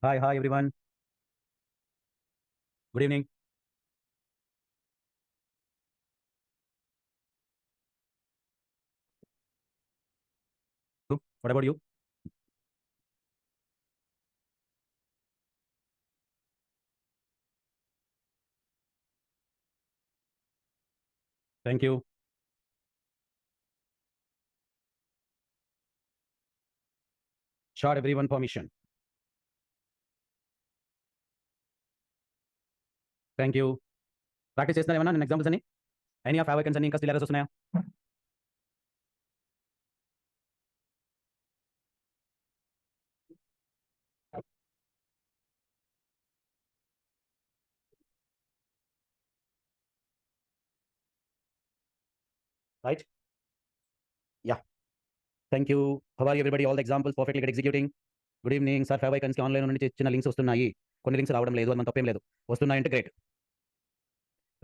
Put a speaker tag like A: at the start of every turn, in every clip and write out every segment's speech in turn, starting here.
A: Hi everyone. Good evening. What about you? Thank you. Short everyone permission. Thank you. Practice చేస్తున్నారు ఏమన్నా నేను examples అని any of అవైకన్స్ అని ఇంకా స్టిల్ ఎర్రర్స్ వస్తున్నాయా? Right. Yeah. Thank you. How are everybody? All the examples perfectly get executing. Good evening sir. Five ఐకన్స్కి online నుండి చిన్న లింక్స్ వస్తున్నాయి. కొన్ని లింక్స్ రావడం లేదు, అది మన తప్పేం లేదు. వస్తున్నాయంటే great.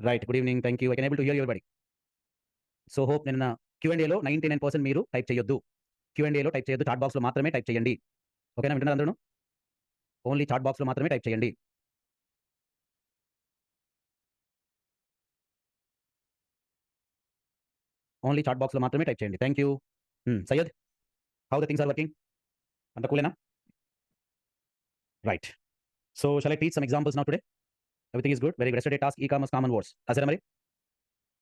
A: Right. Good evening. Thank you. I can able to here everybody. So hope నిన్న Q&Aలో 99% మీరు టైప్ చేయొద్దు. Q&Aలో టైప్ చేయొద్దు. చాట్ బాక్స్లో మాత్రమే టైప్ చేయండి. ఓకేనా? వింటున్నారు అందరూ? ఓన్లీ చాట్ బాక్స్లో మాత్రమే టైప్ చేయండి. ఓన్లీ చాట్ బాక్స్లో మాత్రమే టైప్ చేయండి. Thank you. Syed, how the things are working? అంత కూలేనా? Right. So shall I teach some examples now today? Everything is good. Very good. Yesterday task e-commerce common words రాసారా మరి?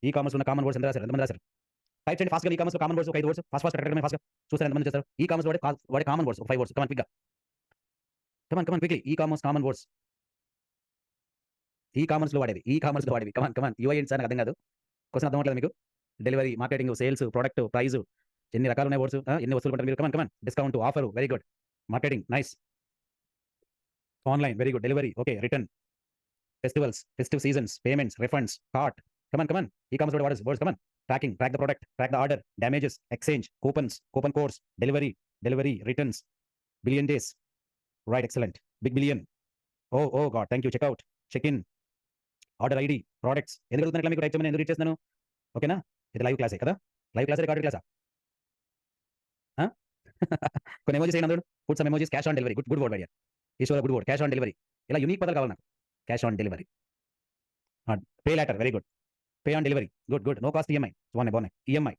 A: ఈ-కామర్స్ ఉన్న common words ఎంత రాశారు? ఎంతమంది రాశారు? టైప్ చేయండి ఫాస్ట్‌గా. ఈ-కామర్స్‌లో కామన్ వర్డ్స్ ఒక 5 వర్డ్స్. ఫాస్ట్ ఫాస్ట్‌గా చూసారా ఎంతమంది చేశారు? ఈ-కామర్స్ వాడే కామన్ వర్డ్స్ ఒక 5 వర్డ్స్. కమాన్ క్విక్‌గా. Come on quickly. E-commerce common words. ఈ-కామర్స్‌లో వాడేవి. కమాన్. యూఐ ఏంటి సార్? నాకు అర్థం కాదు. క్వెషన్ అర్థం అవ్వట్లేదా మీకు? Delivery, marketing, sales, product, price, ఎన్ని రకాలు ఉన్నాయి వర్డ్స్? ఎన్ని వస్తువులు కొంటారు మీరు? Come on. Discount, offer, very good. Marketing, nice. Online, very good. Delivery, okay. Return, festivals, festive seasons, payments, refunds, cart. Come on. E-commerce వాడే words come on. Tracking, track the product, track the order, damages, exchange, coupons, coupon codes, delivery, returns, billion days. Right, excellent. Big billion. Oh God, thank you. Checkout, check in, order ID, products. ఎందుకు అడుగుతున్నా మీకు type చేయమని? ఎందుకు read చేస్తున్నాను? ఓకేనా? ఇది live క్లాసే కదా? లైవ్ క్లాసే, రికార్డెడ్ క్లాసా? కొన్ని ఎమోజీస్ అయినా అందరూ put some emojis. Cash on delivery, good word idea. Eshwara, good word. Cash on delivery. ఇలా యూనిక్ పదాలు కావాలి నాకు. Cash on delivery. Pay later, very good. Pay on delivery, good. No cost EMI, బాగున్నాయి. EMI,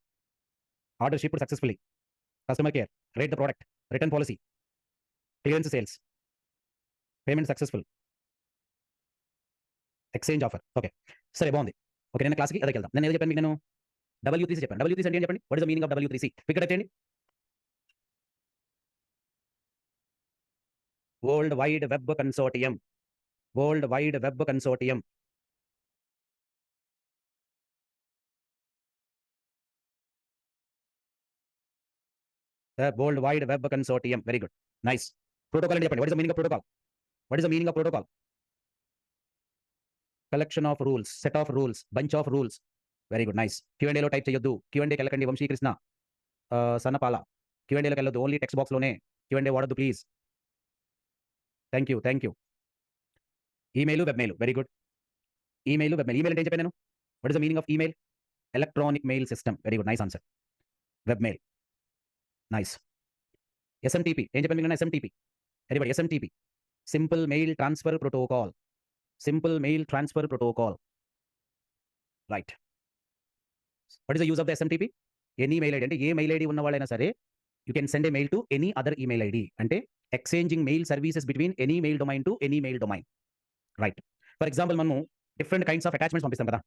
A: order shipped successfully, customer care, rate the product, return policy, clearance sales, payment successful, exchange offer. Okay, సరే, బాగుంది. Okay, నేను క్లాస్కి అదే వెళ్దాం. నేను ఏదో చెప్పాను మీకు? నేను W3C చెప్పాను. W3C అంటే ఏం చెప్పండి? What is the meaning of W3C? Quick చేయండి. World wide web consortium. World wide web consortium. World wide web consortium, very good, nice. Protocol అంటే చెప్పండి. What is the meaning of protocol? What is the meaning of protocol? Collection of rules, set of rules, bunch of rules. Very good, nice. Q&Aలో type చేయొద్దు. Q&Aకి వెళ్ళకండి. వంశీకృష్ణ, సన్నపాల. Q&Aలోకి వెళ్ళొద్దు. Only text బాక్స్లోనే. Q&A వాడద్దు please. Thank you. Email, web mail, very good. Email, web mail. Email అంటే ఏం చెప్పాను నేను? What is the meaning of email? Electronic mail system, very good, nice answer. Web mail, nice. SMTP ఏం చెప్పాను మీకు? SMTP, anybody? SMTP, simple mail transfer protocol. Simple mail transfer protocol, right. What is the use of the SMTP? Any mail ID అంటే ఏ mail ID ఉన్న వాళ్ళైనా సరే you can send A mail to any other email ID. అంటే exchanging mail services between any mail domain to any mail domain, right. For example, మనము different kinds of attachments పంపిస్తాం కదా.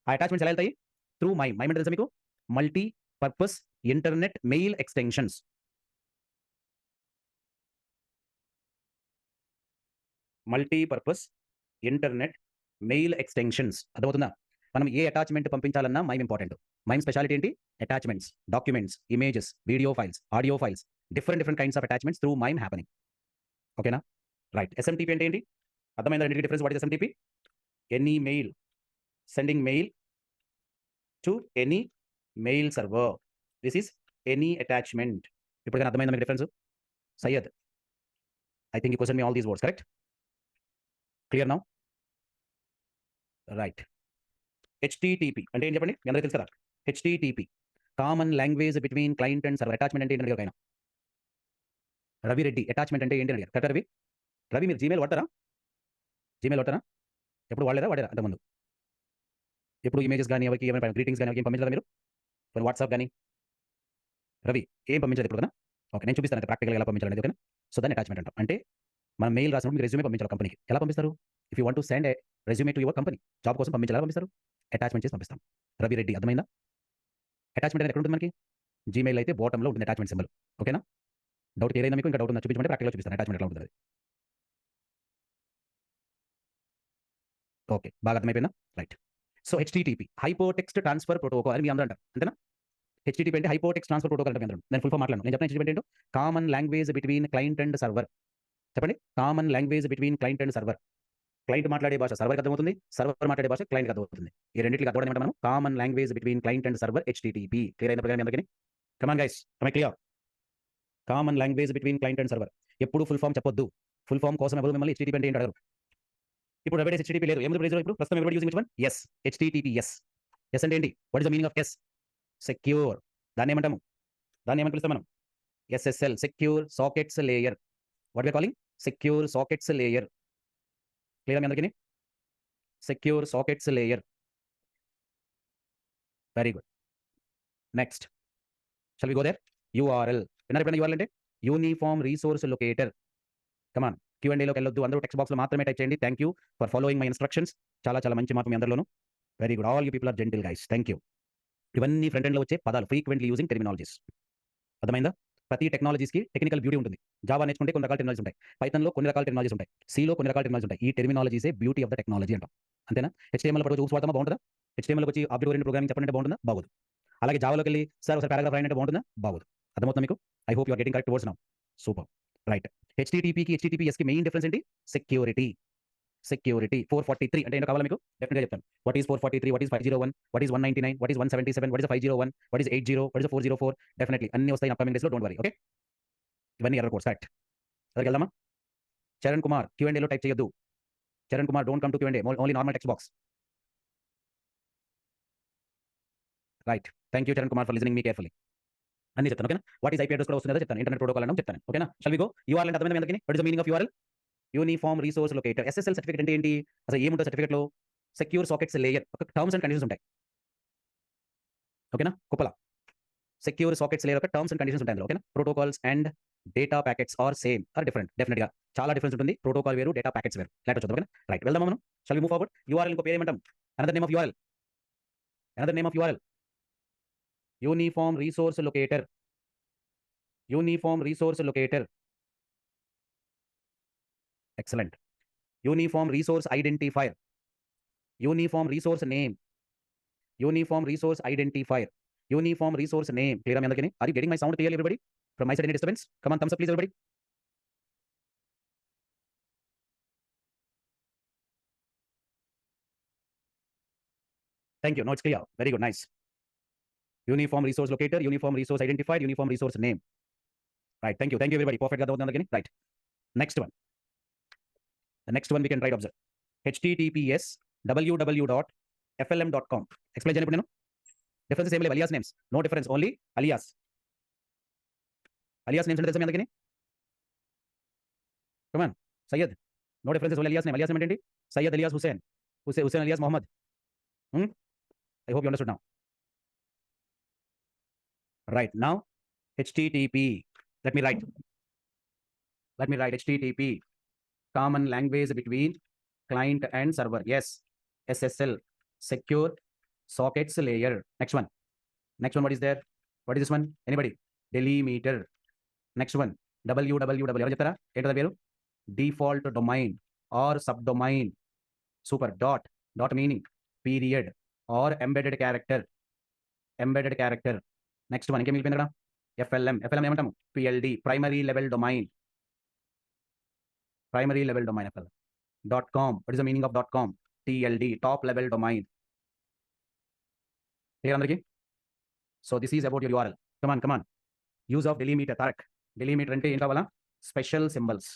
A: ఆ attachments ఎలా వెళ్తాయి? Through mime. మైమ్ అంటే తెలుసా మీకు? Multipurpose internet mail extensions. Multipurpose internet mail extensions, అర్థమవుతుందా? మనం ఏ అటాచ్మెంట్ పంపించాలన్నా మైమ్ ఇంపార్టెంట్. మైమ్ స్పెషాలిటీ ఏంటి? Attachments, documents, images, video files, audio files, different kinds of attachments through MIME happening. ఓకేనా? Right. SMTP అంటే ఏంటి? అర్థమైందా? రెండింటికి difference. What is SMTP? Any mail, sending mail to any mail server. This is any attachment. ఇప్పుడు అర్థమైందా మీకు difference? Syed, I think you question me all these words, correct? Clear now? Right. HTTP అంటే ఏం చెప్పండి? మీ అందరికీ తెలుసు కదా. HTTP, common language between client and server. Attachment అంటే ఏంటని అడిగారు ఆయన. రవి రెడ్డి, అటాచ్మెంట్ అంటే ఏంటి అని అడిగారు. కరెక్ట్ రవి? రవి మీరు జీమెయిల్ వాడతారా? జీమెయిల్ వాడతారా? ఎప్పుడు వాడారా అంతకుముందు? ఎప్పుడు ఇమేజెస్ గాని, ఎవరికి ఏమైనా గ్రీటింగ్స్ గాని ఏం పంపించలేదా మీరు? పోనీ వాట్సాప్ గాని? రవి ఏం పంపించలేదు ఇప్పుడు కదా? ఓకే. నేను చూపిస్తాను అయితే ప్రాక్టికల్‌గా ఎలా పంపించాలనేది. ఓకేనా? సో దాన్ని అటాచ్‌మెంట్ అంటాం. అంటే మనం మెయిల్ రాసినప్పుడు మీకు రెజ్యూమే పంపించాలి కంపెనీకి. ఎలా పంపిస్తారు? If you want to send a resume to your company, job కోసం పంపించాలి. ఎలా పంపిస్తారు? అటాచ్‌మెంట్ చేసి పంపిస్తాం. రవి రెడ్డి అర్థమైందా? అటాచ్‌మెంట్ అనేది ఎక్కడ ఉంటుంది మనకి? జీమెయిల్ అయితే బాటమ్‌లో ఉంటుంది అటాచ్‌మెంట్ సింబల్. ఓకేనా? డౌట్ క్లియర్ అయిందా మీకు? ఇంకా డౌట్ ఉందా చూపించమంటే ప్రాక్టికల్‌గా చూపిస్తాను అటాచ్‌మెంట్ ఎట్లా ఉంటదనేది. ఓకే. బాగా అర్థమైపోయిందా? Right. So HTTP hyper text transfer protocol అని మీ అందరూ అంటారు. అంతేనా? హెచ్‌టిటిపి అంటే హైపర్ టెక్స్ట్ ట్రాన్స్‌ఫర్ ప్రోటోకాల్ అంటారు మీ అందరూ. నేను ఫుల్ ఫామ్ మాట్లాడను. నేను చెప్పిన హెచ్‌టిటిపి అంటే ఏంటో common language between client and server. చెప్పండి. Common language between client and server. Client మాట్లాడే భాష సర్వర్‌కి అర్థమవుతుంది. సర్వర్ మాట్లాడే భాష క్లయింట్‌కి అర్థమవుతుంది. ఈ రెండిటికి అర్థం ఏమంటాం మనం? Common language between client and server HTTP. Clear అయిందా ప్రకారం మీ అందరికీ? Come on guys. Am I clear? Common language between client and server. ఎప్పుడు ఫుల్ ఫామ్ చెప్పొద్దు. ఫుల్ ఫామ్ కోసం ఎవరు మిమ్మల్ని హెచ్‌టిటిపి అంటే ఏంటి అడగరు. ఇప్పుడు నౌ ఏ డేస్ హెచ్‌టిటిపి లేదు. ఏముంది ప్లేస్‌లో ఇప్పుడు? ప్రస్తుతం everybody using which one? Yes. HTTPS. Yes అంటే ఏంటి? What is the meaning of yes? Secure. దాన్నేమంటాము? దాన్నేమని పిలుస్తాం మనం? SSL secure sockets layer. What we are calling? Secure sockets layer. క్లియరా మీ అందరికిని? Secure sockets layer. Very good. Next. Shall we go there? URL. విన్నారా ఎప్పుడైనా యూఆర్ఎల్ అంటే? Uniform resource locator. Come on. Q and ఏలోకి వెళ్ళొద్దు. అందరూ టెక్స్ట్ బాక్స్‌లో మాత్రమే టైప్ చేయండి. Thank you for following my instructions. చాలా చాలా మంచి మార్పు మీ అందరిలోను. Very good. All you people are gentle guys. Thank you. ఇవన్నీ ఫ్రంట్ ఎండ్‌లో వచ్చే పదాలు ఫ్రీక్వెంట్లీ యూజింగ్ టెర్మినాలజీస్. అర్థమైందా? ప్రతి టెక్నాలజీస్‌కి టెక్నికల్ బ్యూటీ ఉంటుంది. జావా నేర్చుకుంటే కొన్ని రకాల టెక్నాలజీస్ ఉంటాయి. పైథాన్‌లో కొన్ని రకాల టెక్నాలజీస్ ఉంటాయి. సిలో కొన్ని రకాల టెక్నాలజీస్ ఉంటాయి. ఈ టెర్మినాలజీసే బ్యూటీ ఆఫ్ ద టెక్నాలజీ అంటాం. అంతేనా? హెచ్‌టీఎంఎల్ పట్టుకొచ్చి ఊప్స్ వాడతామా బాగుంటదా? హెచ్‌టీఎంఎల్‌కి వచ్చి ఆబ్జెక్ట్ ఓరియెంటెడ్ ప్రోగ్రామింగ్ చెప్పండి అంటే బాగుంటుందా? బాగోదు. అలాగే జావాలోకెళ్ళి సార్ ఒకసారి పారాగ్రాఫ్ రాయండి అంటే బాగుంటుందా? బాగోదు. అర్థమవుతుందా మీకు? I hope you are getting correct words now. Super. Right. హెచ్‌టీటీపీకి, హెచ్‌టీటీపీఎస్‌కి మెయిన్ డిఫరెన్స్ ఏంటి? సెక్యూరిటీ. సెక్యూరిటీ. 443 అంటే ఏంటో కావాలా మీకు? డెఫినిట్‌గా చెప్తాను. What is 443? What is 501? What is 199? What is 177? What is 501? What is 80? What is 404? Definitely అన్నీ వస్తాయి అప్కమింగ్ డేస్‌లో డోంట్ వరీ. ఓకే. ఇవన్నీ ఎర్రర్ కోడ్స్ కరెక్ట్. అక్కడికెళ్దామా? Charan Kumar Q and A type చేయొద్దు. Charan Kumar don't come to Q and A. Only normal text box. Right. Thank you Charan Kumar for listening me carefully. అన్నీ చెప్తాను. ఓకేనా? What is IP address కూడా వస్తుంది కదా చెప్తాను. ఇంటర్నెట్ ప్రోటోకాల్ అనడం చెప్తాను. ఓకేనా? Shall we go? యూఆర్ఎల్ అంటే అర్థమైందా మీ అందరికీ? What is the meaning of URL? Uniform resource locator. SSL certificate అంటే ఏంటి? అసలు ఏముంటది సర్టిఫికేట్‌లో? Secure sockets layer. ఒక టర్మ్స్ అండ్ కండిషన్స్ ఉంటాయి. ఓకేనా? కుప్పల. సెక్యూర్ సాకెట్స్ లేయర్ యొక్క టర్మ్స్ అండ్ కండిషన్స్ ఉంటాయి అందులో. ఓకేనా? Protocols and data packets are same or different. డెఫినిట్‌గా చాలా డిఫరెన్స్ ఉంటుంది. ప్రోటోకాల్ వేరు, డేటా ప్యాకెట్స్ వేరు. క్లారిటీ వచ్చిందా? ఓకేనా? రైట్. వెళ్దామా మనం? Shall we move forward? URL ఇంకో పేరు ఏమంటాం? Another name of URL. Another name of URL. Uniform resource locator. Uniform resource locator. Excellent. Uniform resource identifier. Uniform resource name. Uniform resource identifier. Uniform resource name. క్లియరా మీ అందరికిని? Are you getting my sound clearly everybody? From my side any disturbance? Come on thumbs up please everybody. Thank you. Now it's clear. Very good. Nice. Uniform resource locator, uniform resource identifier, uniform resource name. Right. Thank you. Thank you everybody. పర్ఫెక్ట్‌గా అర్థమవుతుంది అందరికిని? Right. Next one. The next one we can try to observe. https www.flm.com. Explain చేయనా ఇప్పుడు నేను? Differences ఏమి లేవు. Alias names. No difference. Only alias. Alias names అంటే తెలుసా మీ అందరికిని? Come on. Syed. No differences. Only alias name. Alias name అంటే ఏంటి? Syed alias Hussain. Hussain alias Mohammed. Hmm. I hope you understood now. Right. Now http. Let me right. Let me write HTTP, common language between client and server. Yes, SSL, secure sockets layer. Next one. Next one, what is there? What is this one? Anybody? Delimiter. Next one. www. ఎవరు చెప్తారా? ఏంటో పేరు? Default domain or subdomain. Super. Dot. Dot meaning period or embedded character. Embedded character. Next one ఇంకేం మిగిలిపోయింది అక్కడ? FLM. FLM ఏమంటాము? PLD. Primary level domain. Primary level domain FLM. .com. What is the meaning of .com? TLD. Top level domain. Clear అందరికి? So this is about your URL. Come on, come on. Use of delimiter. Tarak. Delimiter అంటే ఏం కావాలా? Special symbols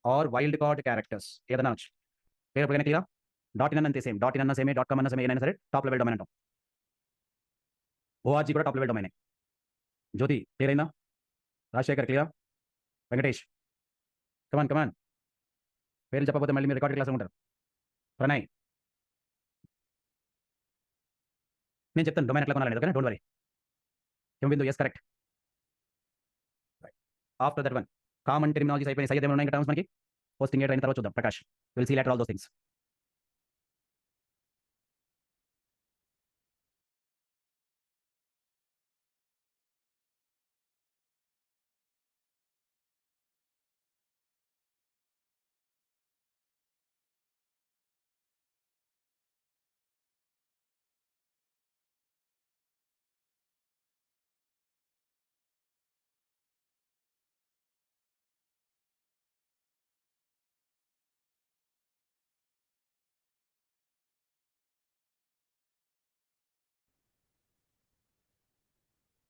A: or wild card characters ఏదైనా వచ్చు. పేరు ఎప్పుడైనా clear? Dot in అంతే same. Dot in అన్న సేమే, డాట్ కామ్ అన్న సేమే, ఏదైనా సరే టాప్ లెవెల్ డొమైన్ అంటాం. ఓఆర్జీ కూడా టాప్ లెవెల్ డొమైనే. జ్యోతి క్లియర్ అయిందా? Rajasekhar clear? Venkatesh come on come on, పేర్లు చెప్పకపోతే మళ్ళీ మీరు రికార్డ్ క్లాస్ ఉంటారు. ప్రణయ్, నేను చెప్తాను డొమైన్ ఎట్లా కొనాలని. ఓకేనా, don't worry. Bindu, yes correct. After that one common terminologies అయిపోయినాయి. సైజ్ ఏమైనా ఉన్నాయి ఇంకా టర్మ్స్ మనకి. పోస్టింగ్ అయిన తర్వాత చూద్దాం. Prakash will see later all those things.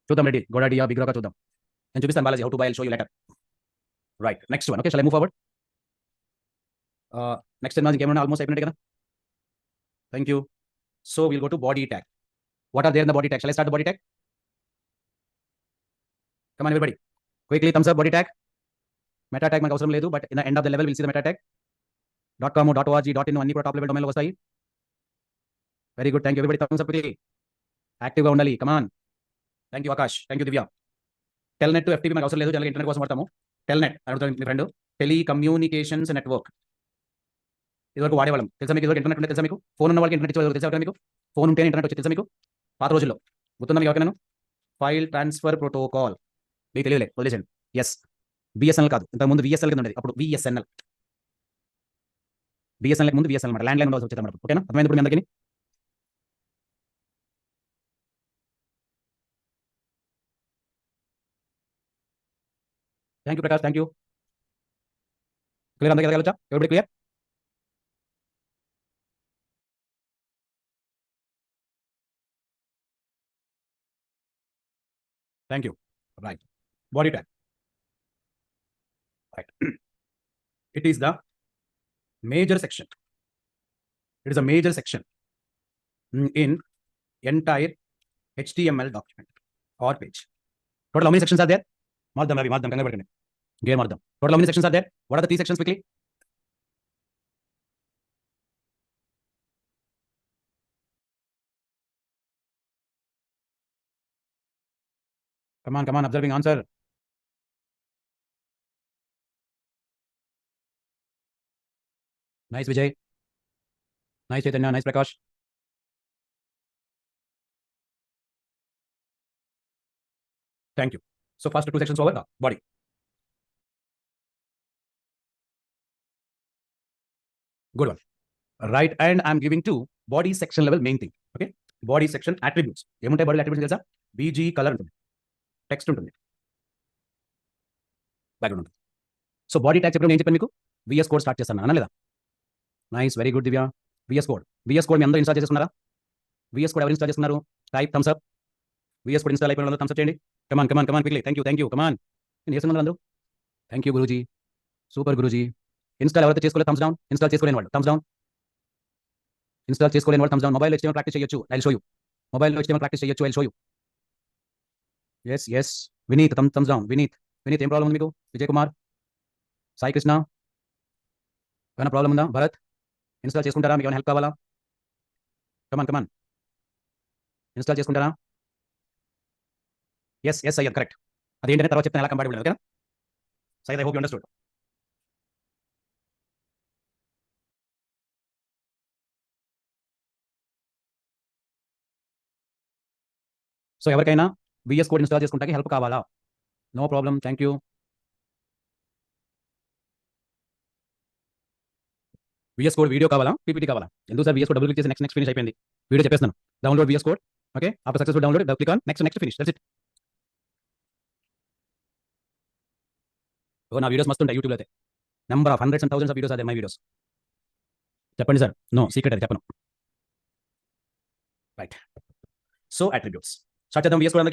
A: చూద్దాం రెడీ. గోడాడియా బిగ్ రాకా చూద్దాం. నేను చూపిస్తాను Balaji how to buy, show you later. Right, next one. Okay, shall I move forward. Next terminology ఏమైనా ఆల్మోస్ట్ అయిపోయినట్టు కదా. Thank you. So will go to body tag. What are there in the body tag? Shall I start the body tag? Come on everybody, quickly thumbs up. Body tag, meta tag మనకు అవసరం లేదు, but in the end of the level will see the meta tag. .com, .org, .in అన్ని కూడా top level డొమైన్లో వస్తాయి. Very good, thank you everybody. Thumbs up quickly, యాక్టివ్గా ఉండాలి. Come on. Thank you Akash, thank you Divya. Telnet to FTP మనకు అవసరం లేదు, general internet కోసం వాడతాము. టెల్నెట్ అడుగుతాను మీ ఫ్రెండ్. Telecommunications network. ఇదివరకు వాడేవాళ్ళం, తెలుసా మీకు? ఇదివరకు ఇంటర్నెట్ ఉంటే తెలుసా మీకు? ఫోన్ ఉన్న వాళ్ళకి ఇంటర్నెట్ ఇచ్చేవాళ్ళు తెలుసా మీకు? ఫోన్ ఉంటే ఇంటర్నెట్ వచ్చి తెలుసా మీకు? పాత రోజుల్లో గుర్తుందా మీకు ఎవరికైనా? ఫైల్ ట్రాన్స్ఫర్ ప్రోటోకాల్ మీకు తెలియలే, వదిలేసండి. ఎస్, బిఎస్ఎన్ఎల్ కాదు, ఇంతకుముందు విఎస్ఎల్ కింద ఉండేది, అప్పుడు విఎస్ఎన్ఎల్. బిఎస్ఎన్ఎల్ ముందు విఎస్ఎన్ఎల్ అనమాట, ల్యాండ్ లైన్ వచ్చేది అనమాట. ఓకేనా, అర్థమైంది ఇప్పుడు మీ అందరికీ? Thank you Prakash, thank you. Clear, అందరికీ ఎదగలచ్చా? ఎవరి clear? Thank you. Right, body tag. Right, it is the major section. It is a major section in entire HTML document or page. Total how many sections are there? Mardam, Ravi, Mardam, Kangar Padkane. Gay Mardam. Total how many sections are there? What are the 3 sections quickly? Come on, observing answer. Nice Vijay. Nice Chaitanya, nice Prakash. Thank you. So first 2 sections over, body. Good one. Right, and I'm giving to body section level main thing. Okay, body section attributes. ఏముంటాయి body attributes తెలుసా? BG colour ఉంటుంది, text ఉంటుంది, background ఉంటుంది. So body tag చెప్పినప్పుడు ఏం చెప్పాను మీకు? VS code start చేస్తాను అన్న లేదా? Nice, very good Divya. VS code, VS code మీ అందరూ ఇన్స్టాల్ చేసుకున్నారా? విఎస్ కోడ్ ఎవరు ఇన్స్టాల్ చేసుకున్నారు? Type thumbs up. VS code install అయిపోయిన థమ్స్ అప్ చేయండి. Come on come on come on quickly. Thank you come on. నేను చేస్తున్నారు అందరూ. Thank you Guruji, super Guruji. Install ఎవరైతే చేసుకోలేదు థమ్స్ డౌన్. ఇన్స్టాల్ చేసుకోలేని వాళ్ళు థమ్స్ డౌన్. ఇన్స్టాల్ చేసుకోలేని వాళ్ళు thumbs down. Mobile HTML practice చేయొచ్చు, ఐ విల్ షో యూ. మొబైల్లో HTML ప్రాక్టీస్ చేయొచ్చు, I will show you. Yes Vineeth, thumbs down. Vineeth ఏం ప్రాబ్లం ఉంది మీకు? విజయ్ కుమార్, సాయి కృష్ణ, ఏమైనా ప్రాబ్లం ఉందా? భరత్ ఇన్స్టాల్ చేసుకుంటారా? మీకు ఏమైనా హెల్ప్ కావాలా? కమాన్ ఇన్స్టాల్ చేసుకుంటారా? ఎస్ అయ్యారు, కరెక్ట్. అదేంటనే తర్వాత చెప్తాను ఎలా కంపాటబుల్. ఓకేనా Syed, I hope you understood. So ఎవరికైనా విఎస్ కోడ్ ఇన్స్టాల్ చేసుకుంటానికి హెల్ప్ కావాలా? No problem, thank you. VS code video కావాలా, పీపీటీ కావాలా? ఎందుకు sir VS code double click చేసి నెక్స్ట్ ఫినిష్ అయిపోయింది. వీడియో చెప్పేస్తాను. Download VS code. Okay, after successful download click on next finish, that's it. ఓ నా వీడియోస్ మస్తు ఉంటాయి యూట్యూబ్లో అయితే. Number of hundreds and thousands of videos అదే మై వీడియోస్. చెప్పండి సార్, నో సీక్రెట్ అది చెప్పను. రైట్, సో అట్రిబ్యూట్స్ స్టార్ట్ చేద్దాం. విఎస్ కోడ్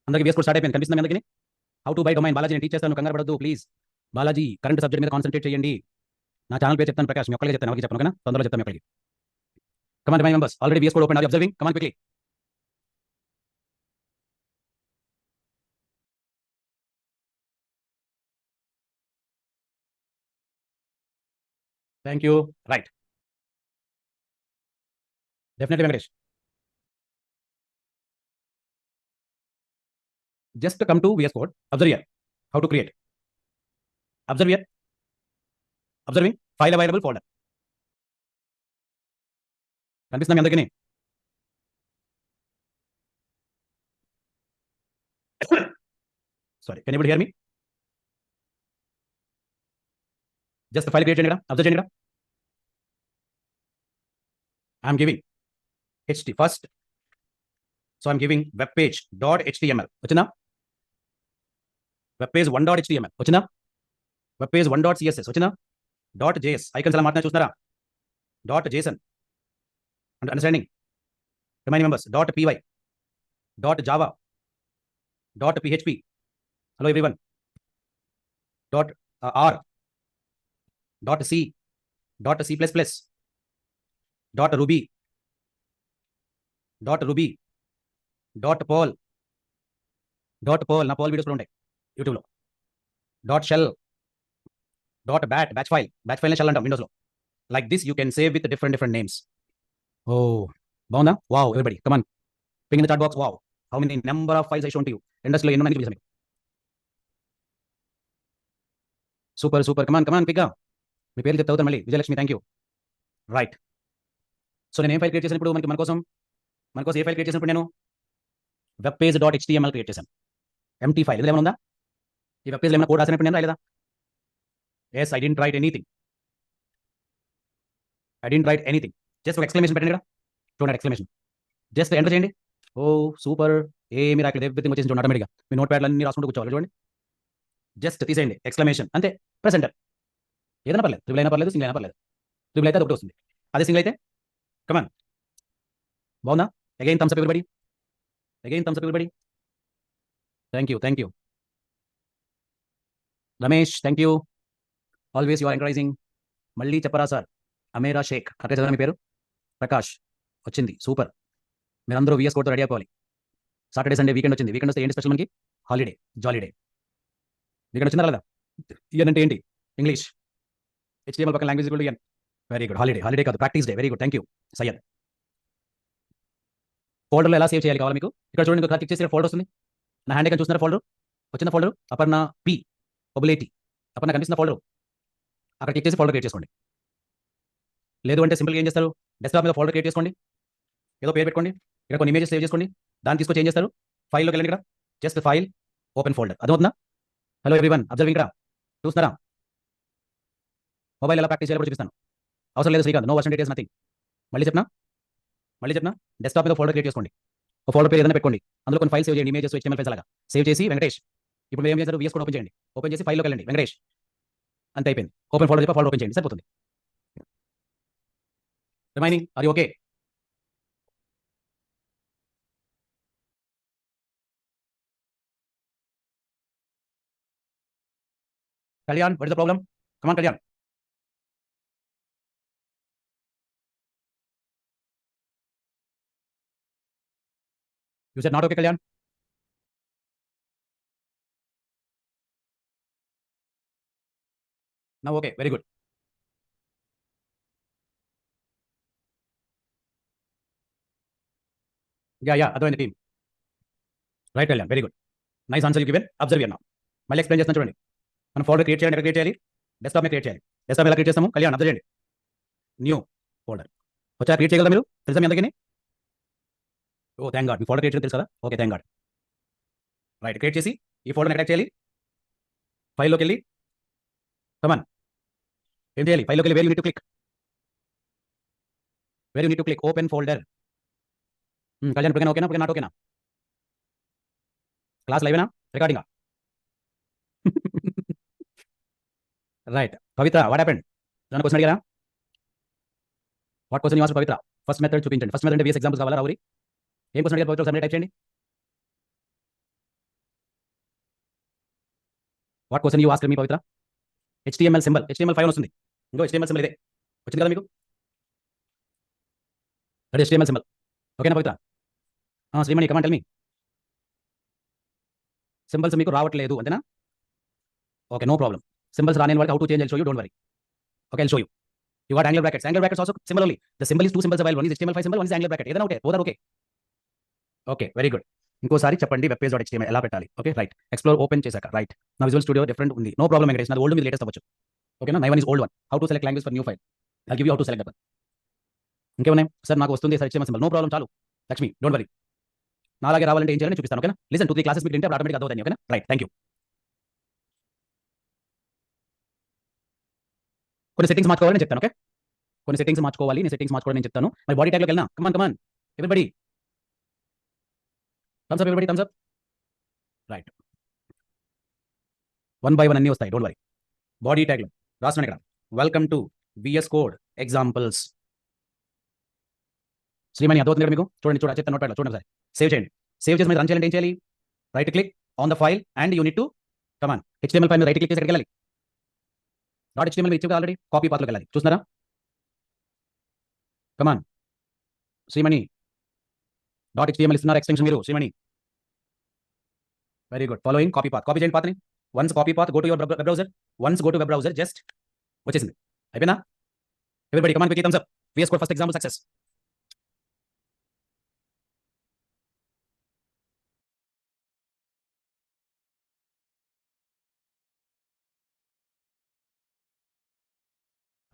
A: అందరికీ విఎస్ కోడ్ స్టార్ట్ అయిపోయింది, కనిపిస్తుంది అందరికీ. How to by domain. Balaji నేను టీచ్ చేస్తాను, కంగారు పడద్దు ప్లీజ్. బాలాజీ కరెంట్ సబ్జెక్ట్ మీద కాన్సన్ట్రేట్ చేయండి. నా ఛానల్ పేరు చెప్తాను ప్రకాష్, మీ ఒక్కరికి చెప్తాను, ఎవరికి చెప్పను. ఓకేనా, తొందరగా చెప్తాను మీ ఒక్కరికి. Command my members already VS code open, or observing? Command quickly. Thank you. Right. Definitely Venkatesh. Just come to VS Code. Observe here. How to create. Observe here. Observing. File available folder. కనిపిస్తుందా మీ అందరికీ? Sorry, can you here me? Just file create చేయండి ఇక్కడ. Observe చేయండి ఇక్కడ. I'm giving first. So I'm giving web page dot HTML. వచ్చిందా? Web page 1.html వచ్చిందా? Web page 1.css వచ్చిందా? .js icons ఎలా మాట్లాడినా చూస్తున్నారా? .json understanding remaining members. .py .java .php hello everyone .r .c .c++ .ruby .perl నా Perl videos కూడా ఉంటాయి యూట్యూబ్లో. .shell .batch file ని shell అంటాం విండోస్లో. Like this you can save with different names. ఓ బాగుందా? Wow everybody come on ping in the chat box. Wow how many number of files I shown to you. ఇండస్ట్రీలో ఎన్నో మందికి చూసాను. Super super కమాన్ పిగ్గా. మీ పేర్లు చెప్తే అవుతాను మళ్ళీ. Vijayalakshmi thank you. Right. So నేను ఏం ఫైల్ క్రియేట్ చేసినప్పుడు మన కోసం ఏ ఫైల్ క్రియేట్ చేసినప్పుడు నేను వెబ్ పేజ్ .html క్రియేట్ చేశాను. Empty file. ఇది ఏమైనా ఉందా? ఈ వెబ్ పేజ్లో ఏమైనా కోడ్ రాసినప్పుడు నేను రాయలేదా? Yes, I didn't write anything. Just ఒక ఎక్స్క్లమేషన్ పెట్టండి ఇక్కడ. చూడండి ఎక్స్క్లమేషన్. జస్ట్ ఎంటర్ చేయండి. ఓ సూపర్. ఏమి రాయలేదు, ఎవ్రీథింగ్ వచ్చేసి చూడండి ఆటోమేటిక్గా. మీ నోట్ ప్యాడ్లు అన్ని రాసుకుంటూ కూర్చోవాలి. చూడండి జస్ట్ తీసేయండి ఎక్స్క్లమేషన్ అంతే. Press enter. ఏదైనా పర్లేదు, ట్రిపుల్ అయినా పర్లేదు, సింగిల్ అయినా పర్లేదు. ట్రిపుల్ అయితే అది ఒకటి వస్తుంది, అదే సింగిల్ అయితే కమాన్. బాగుందా? Again thumbs up everybody. Thank you. Ramesh thank you. Always you are encouraging. మళ్ళీ చెప్పరా సార్? అమేరా షేక్ కరెక్ట్గా చదవరా మీ పేరు? ప్రకాష్ వచ్చింది, సూపర్. మీరందరూ VS కోడ్తో రెడీ అయిపోవాలి. సాటర్డే సండే వీకెండ్ వచ్చింది. వీకెండ్ వస్తే ఏంటి స్పెషల్ మనకి? హాలిడే, జాలీ డే. వీకెండ్ వచ్చిందా లేదా? ఇయన్ అంటే ఏంటి? ఇంగ్లీష్. HTML పక్కన లాంగ్వేజ్ కూడా ఇయన్. Very good. హాలిడే కాదు, practice day. Very good, thank you Syed. ఫోల్డర్లో ఎలా సేవ్ చేయాలి కావాలి మీకు? ఇక్కడ చూడండి, క్లిక్ చేసి ఫోల్డర్ వస్తుంది. నా హ్యాండ్ ఐకాన్ చూస్తున్నారు? ఫోల్డర్ వచ్చిన ఫోల్డర్ అపర్ణ P ఒబులేటి అపర్ణ కనిపిస్తున్న ఫోల్డర్. అక్కడ క్లిక్ చేసి ఫోల్డర్ క్రియేట్ చేసుకోండి. లేదు అంటే సింపుల్గా ఏం చేస్తారు? డెస్క్టాప్ మీద ఫోల్డర్ క్రియేట్ చేసుకోండి. ఏదో పేరు పెట్టుకోండి. ఇక్కడ కొన్ని ఇమేజెస్ సేవ్ చేసుకోండి. దాన్ని తీసుకొచ్చి ఏం చేస్తారు? ఫైల్లోకి వెళ్ళండి. ఇక్కడ జస్ట్ ఫైల్ ఓపెన్ ఫోల్డర్. అర్థమవుతుందా? Hello everyone observing. ఇక్కడ చూస్తున్నారా? మొబైల్ ఎలా ప్రాక్టీస్ చేయాలో చూపిస్తాను. అవసరం లేదు Srikanth, no version details nothing. మళ్ళీ చెప్పనా? డెస్క్టాప్ మీద ఫోల్డర్ క్రియేట్ చేసుకోండి. ఒక ఫోల్డర్ పేరు ఏదైనా పెట్టుకోండి. అందులో కొన్ని ఫైల్స్ సేవ్ చేయండి, ఇమేజెస్, HTML ఫైల్స్ అలాగా సేవ్ చేసి వెంకటేష్. ఇప్పుడు మీరు ఏం చేస్తారు? VS కోడ్ ఓపెన్ చేయండి. ఓపెన్ చేసి ఫైల్లోకి వెళ్ళండి వెంకటేష్. అంతే అయిపోయింది. ఓపెన్ ఫోల్డర్ చెప్పి ఫోల్డర్ ఓపెన్ చేయండి, సరిపోతుంది. రిమైనింగ్ అది okay. Kalyan, what is the problem? Come on Kalyan. You said not okay Kalyan. Now okay, very good. Yeah అర్థమైంది team. Right Kalyan, very good. Nice answer you given. Observe అన్నా. మళ్ళీ ఎక్స్ప్లెయిన్ చేస్తాను చూడండి. మనం ఫోల్డర్ క్రియేట్ చేయాలి. ఎక్కడ క్రియేట్ చేయాలి? డెస్క్టాప్ మీద క్రియేట్ చేయాలి. డెస్క్టాప్ ఎలా క్రియేట్ చేస్తాము? కళ్యాణ్ అబ్జర్వ్ చేయండి. న్యూ ఫోల్డర్ వచ్చా? క్రియేట్ చేయగలరా మీరు? తెలుసా మీ అందరికీ? ఓ థ్యాంక్ గాడ్, మీ ఫోల్డర్ క్రియేట్ చేయడం తెలుసు కదా? Okay, thank God. Right, create చేసి ఈ ఫోల్డర్ని అటాచ్ చేయాలి. ఫైల్లోకి వెళ్ళి కమాన్ ఏం చేయాలి? ఫైల్లోకి వెళ్ళి where you need to click open folder. Kalyan ఇప్పుడు ఓకేనా? నాట్ ఓకేనా? క్లాస్ లైవేనా రికార్డింగా? రైట్. Pavitra, what happened? ఏమైనా క్వశ్చన్ అడిగారా? What question you asked Pavitra? First method చూపించండి. ఫస్ట్ మెథడ్ అంటే VS ఎగ్జాంపుల్స్ కావాలా రావురి? ఏం క్వశ్చన్ అడిగారు పవిత్ర? ఒకసారి టైప్ చేయండి. What question you asked me Pavitra? HTML symbol, HTML5 వస్తుంది. ఇంకో HTML సింబల్ ఇదే వచ్చింది కదా మీకు? అదే HTML సింబల్. ఓకేనా Pavitra? Srimani come on tell me. Symbols మీకు రావట్లేదు అంతేనా? Okay, no problem. సింబల్స్ రాని వాళ్ళకి how to change I'll show you, don't worry. Okay, I'll show you. You got angular brackets. Angular brackets also symbol only. The symbol is two symbols available. One is HTML5 symbol, one is angular bracket. ఏదైనా ఒకటే. Both are okay. Okay, very good. ఇంకోసారి చెప్పండి web page dot HTML ఎలా పెట్టాలి. Okay, right. Explore open చేశాక right. నా Visual Studio different ఉంది. No problem Venkatesh. నాది ఓల్డ్ మీద లేటెస్ట్ అవ్వచ్చు. ఓకేనా, my one is old one. How to select language for new file. I give you how to select that. ఇంకేమున్నాయి sir? నాకు వస్తుంది sir HTML symbol. No problem, చాలు Lakshmi, don't worry. నాలాగే రావాలంటే ఏం చేయాలని చూపిస్తాను. ఓకేనా, లిసన్ 2-3 క్లాసెస్ మీకు వింటే అప్పుడు ఆటోమేటిక్ అర్థమవుతాయి. ఓకేనా, రైట్, థ్యాంక్ యూ. కొన్ని సెట్టింగ్స్ మార్చుకోవాలని చెప్తాను. ఓకే, కొన్ని సెట్టింగ్స్ మార్చుకోవాలి. నేను సెట్టింగ్స్ మార్చుకోవడం నేను చెప్తాను. మరి బాడీ ట్యాగ్లోకి వెళ్ళినా. Come on come on everybody, thumbs up everybody, thumbs up. Right, 1 by 1 అన్నీ వస్తాయి, డోంట్ వరీ. బాడీ ట్యాగ్లో రాస్తున్నాను ఇక్కడ, welcome to VS code examples. Shreemani అర్థమవుతుంది కదా మీకు? చూడండి చెప్తాను, నోట్ చూడండి ఒకసారి. సేవ్ చేయండి. సేవ్ చేసి మీరు రన్ చేయాలంటే ఏం చేయాలి? Right click on the file and unit to come on HTML5 మీద రైట్ క్లిక్ చేసి ఎక్కడికి వెళ్ళాలి? .html మీద ఇచ్చి ఆల్రెడీ కాపీ పాత్రలోకి వెళ్ళాలి. చూస్తున్నారా? కమాన్ శ్రీమణి, .html ఇస్తున్నారు ఎక్స్టెన్షన్ మీరు Srimani. Very good, following copy path. Copy చేయండి పాత్ని. Once copy path, go to your web browser. Once go to web browser, just వచ్చేసింది. అయిపోయిందా? Everybody come on, quick thumbs up. VS code first example success.